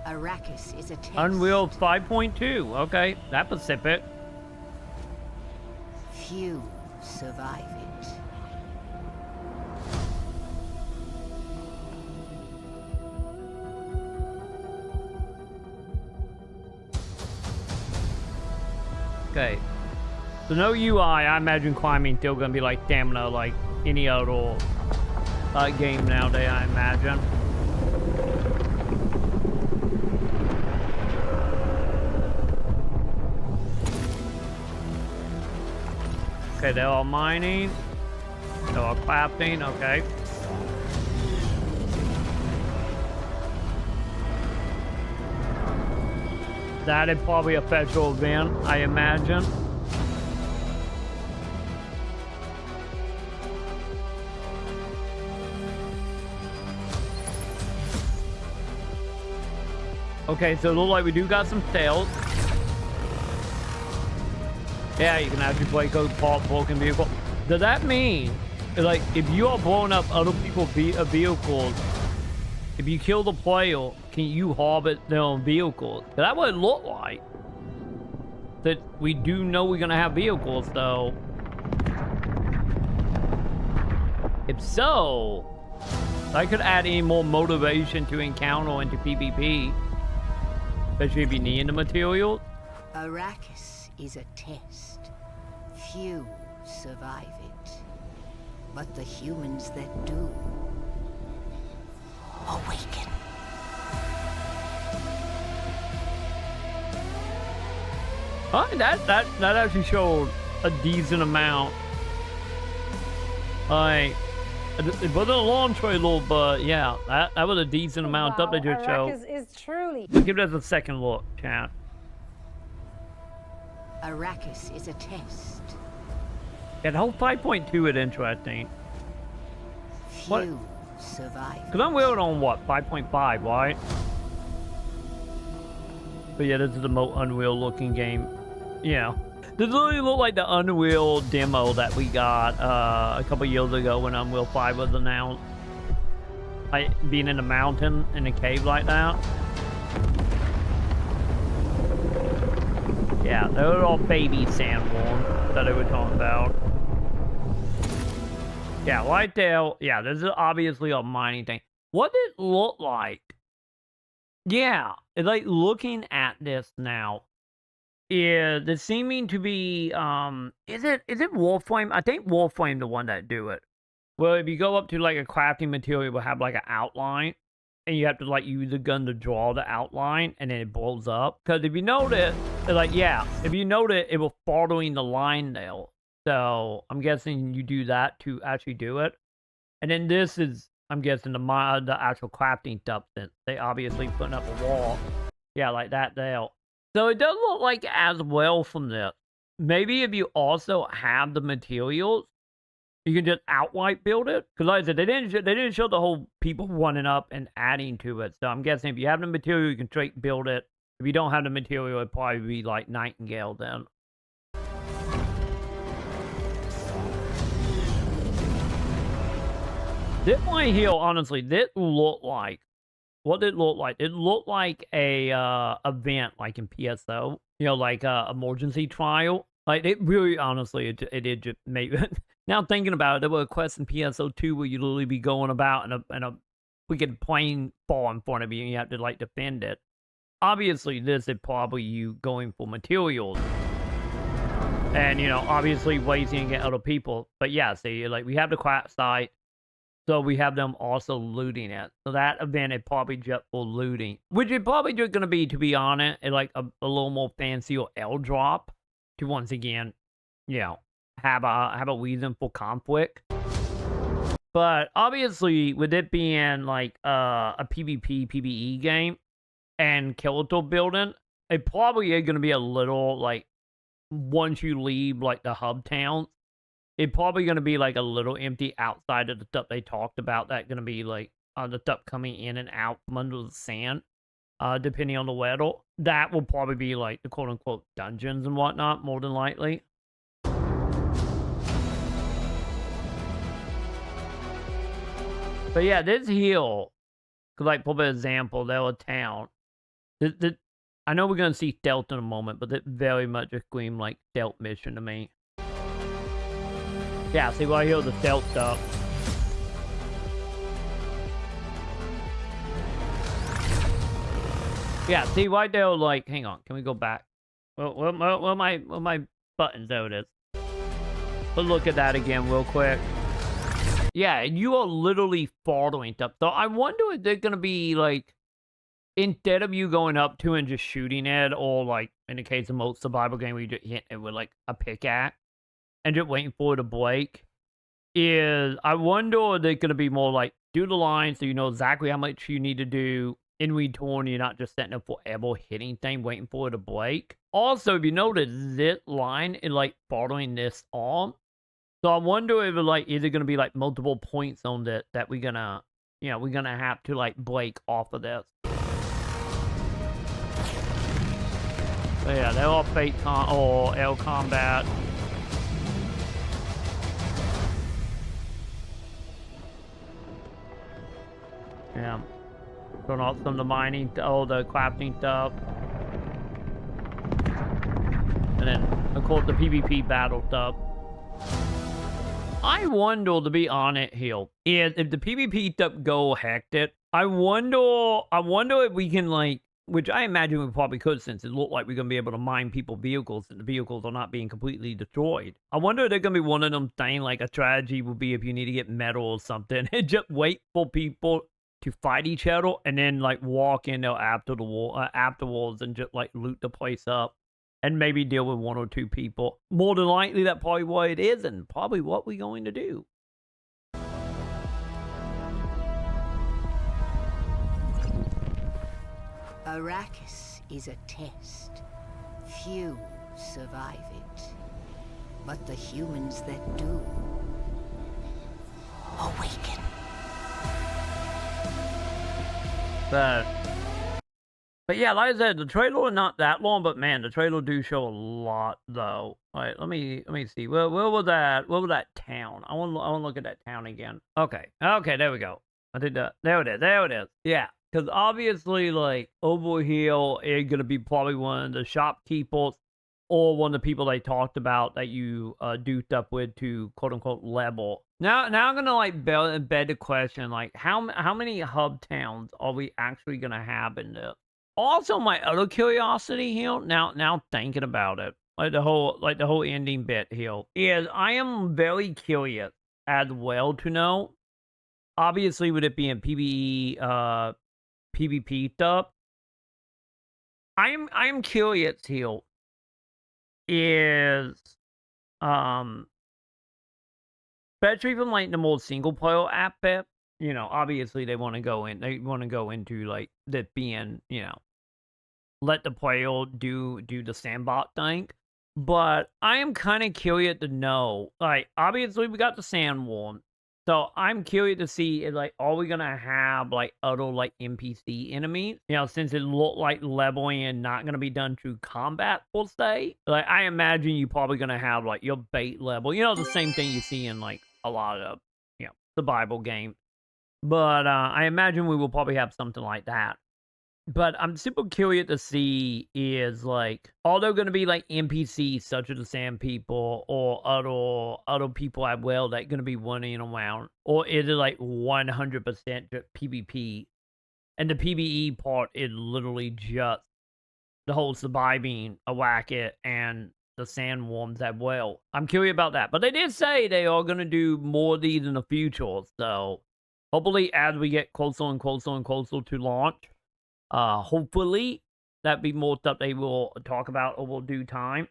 Arrakis is a test. Unreal 5.2. Okay, that Pacific. Few survive it. Okay. So no UI. I imagine climbing still gonna be like stamina, like any other game nowadays, I imagine. Okay, they're all mining. They're all crafting, okay. That is probably a federal event, I imagine. Okay, so it looks like we do got some stealth. Yeah, you can actually break apart broken vehicle. Does that mean, like, if you are blowing up other people's vehicles, if you kill the player, can you harvest their own vehicles? That would look like. That we do know we're gonna have vehicles, though. If so, I could add any more motivation to encounter into PvP. Especially if you need the materials. Arrakis is a test. Few survive it. But the humans that do awaken. That actually showed a decent amount. Like, it wasn't a long trailer, but yeah, that was a decent amount of stuff they just showed. Arrakis is truly. Let's give it a second look, chat. Arrakis is a test. Yeah, the whole 5.2 is interesting. Few survive. Because I'm waiting on what, 5.5, right? But yeah, this is the most Unreal looking game. Yeah. This literally look like the Unreal demo that we got a couple years ago when Unreal 5 was announced. Like being in a mountain in a cave like that. Yeah, they were all baby sandworm that they were talking about. Yeah, right there. Yeah, this is obviously a mining thing. What did it look like? Yeah, it's like looking at this now. Yeah, there's seeming to be is it Warframe? I think Warframe the one that do it. Well, if you go up to like a crafting material, it will have like an outline, and you have to like use a gun to draw the outline, and then it blows up. Because if you notice, like yeah, if you notice, it was following the line there. So I'm guessing you do that to actually do it. And then this is, I'm guessing the actual crafting stuff that they obviously putting up a wall. Yeah, like that there. So it does look like as well from this. Maybe if you also have the materials, you can just outright build it. Because like I said, they didn't show the whole people running up and adding to it. So I'm guessing if you have the material, you can straight build it. If you don't have the material, it'd probably be like Nightingale then. This right here, honestly, this looked like, what did it look like? It looked like a event like in PSO, you know, like a emergency trial. Like it really, honestly, it did just make it. Now thinking about it, there were quests in PSO 2 where you literally be going about and a freaking plane fall in front of you and you have to like defend it. Obviously, this is probably you going for materials. And, you know, obviously waiting to get other people. But yeah, see, like we have the craft site. So we have them also looting it. So that event is probably just for looting. Which is probably just going to be, to be honest, like a little more fancy or airdrop. To once again, you know, have a reason for conflict. But obviously, with it being like a PvP, PvE game, and character building, it probably is going to be a little, like, once you leave, like, the hub towns, it's probably going to be, like, a little empty outside of the stuff they talked about. That's going to be, like, the stuff coming in and out from under the sand, depending on the weather. That will probably be, like, the quote-unquote dungeons and whatnot, more than likely. But, yeah, this here, like, for example, there was a town. I know we're gonna see stealth in a moment, but it very much just screamed like stealth mission to me. Yeah, see right here, the stealth stuff. Yeah, see right there, like, hang on, can we go back? Well, where my buttons? There it is. But look at that again real quick. Yeah, and you are literally following stuff. So I wonder if they're gonna be like, instead of you going up to and just shooting it, or like in the case of most survival game, where you just hit it with like a pickaxe and just waiting for it to break. I wonder if they're gonna be more like, do the line so you know exactly how much you need to do in return. You're not just sitting there forever hitting thing, waiting for it to break. Also, if you notice, this line is like following this arm. So I wonder if like, is it gonna be like multiple points on that we're gonna, we're gonna have to like break off of this. So yeah, they're all fate or L combat. Yeah. Turn off some of the mining, the crafting stuff. And then, of course, the PvP battle stuff. I wonder, to be honest here, if the PvP stuff go hectic, I wonder if we can, like, which I imagine we probably could, since it looked like we're going to be able to mine people's vehicles and the vehicles are not being completely destroyed. I wonder if they're going to be one of them things, like a strategy would be if you need to get metal or something, and just wait for people to fight each other and then like walk in there after the war afterwards and just like loot the place up and maybe deal with one or two people. More than likely, that's probably what it is, and probably what we're going to do. Arrakis is a test. Few survive it. But the humans that do awaken. But yeah, like I said, the trailer is not that long, but man, the trailer do show a lot though. All right, let me see. Where was that town? I want to look at that town again. Okay, there we go. I did that. There it is. Yeah, because obviously, like over here, it's gonna be probably one of the shopkeepers or one of the people they talked about that you do stuff with to quote unquote level. Now I'm gonna like bed the question, like how many hub towns are we actually gonna have in this? Also, my other curiosity here, now thinking about it, like the whole ending bit here, is I am very curious as well to know. Obviously, with it being PvE, PvP stuff, I am curious here. Is especially from like the more single player aspect, obviously they want to go into like that being, let the player do the sandbox thing. But I am kind of curious to know, like, obviously we got the sandworm, so I'm curious to see if, like, are we gonna have like other like NPC enemies? Since it looked like leveling and not gonna be done through combat per se. Like, I imagine you probably gonna have like your bait level, the same thing you see in like a lot of survival games. But I imagine we will probably have something like that. But I'm super curious to see is like, are there going to be like NPCs such as the Sand People or other people as well that going to be running around, or is it like 100% PvP, and the PvE part is literally just the whole surviving a whack-it and the sandworms as well? I'm curious about that, but they did say they are going to do more of these in the future, so hopefully as we get closer and closer and closer to launch. Hopefully that be more stuff they will talk about over due time.